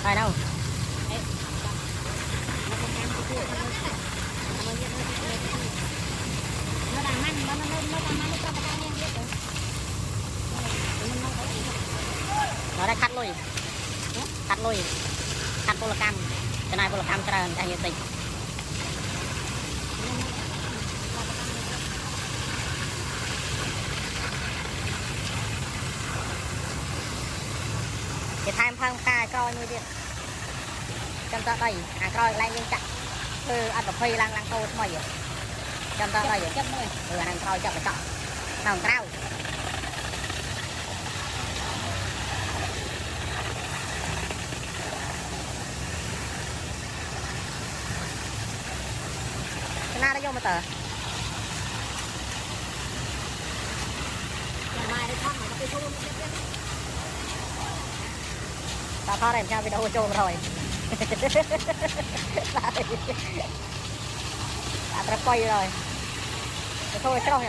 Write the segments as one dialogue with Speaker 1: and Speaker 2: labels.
Speaker 1: Phải đâu? Nó đã cắt lui, cắt vô là cam, cái này vô là cam trơn, cái gì tịnh. Cái tham phong cài coi nuôi điện, chăm ta đây, coi lại những chặt, ăn cà phê lang tô mày vậy, chăm ta đây, ăn coi chậm chậm, nào trao. Na đã vô mà tờ. Tao thoát em cho video trôn rồi. Đã quay rồi. Thôi cái đâu nhỉ?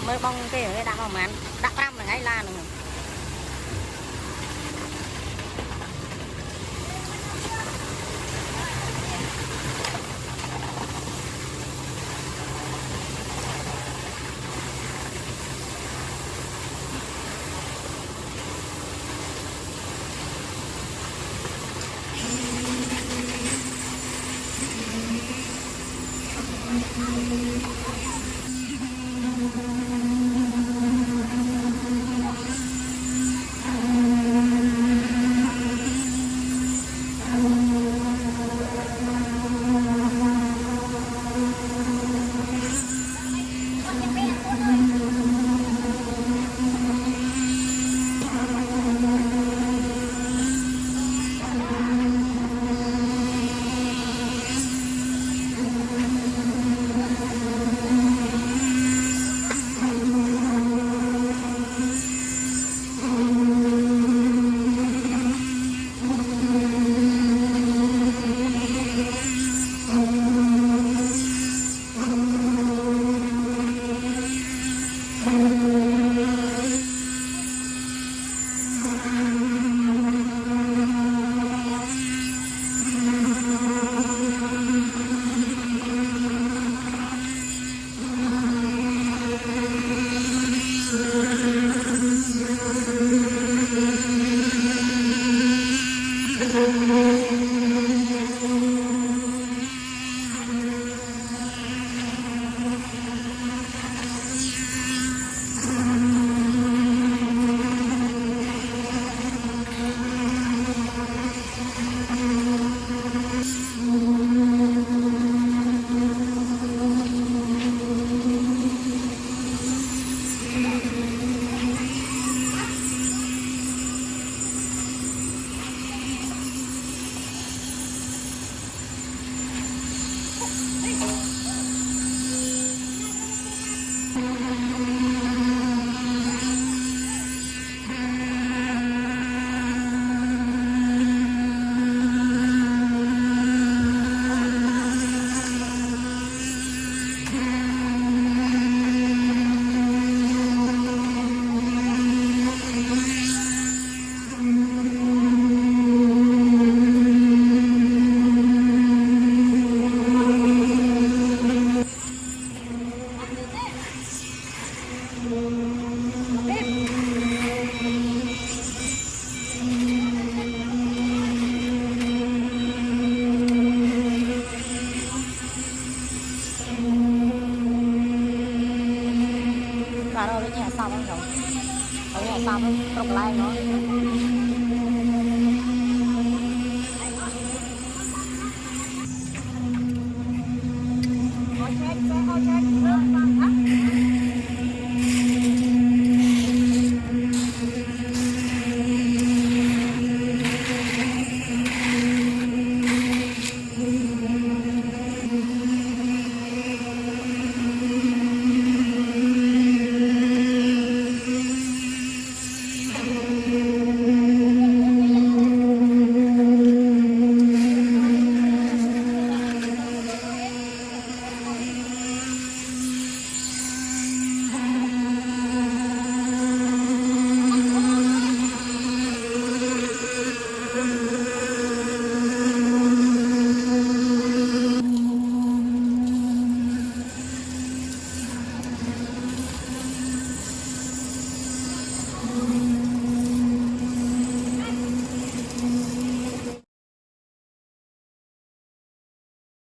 Speaker 1: Mới bông cái đã bông mà đã trăm là ngay la nữa. Bà rồi nhẹ xong không? Nhẹ xong không? Trục lại nó.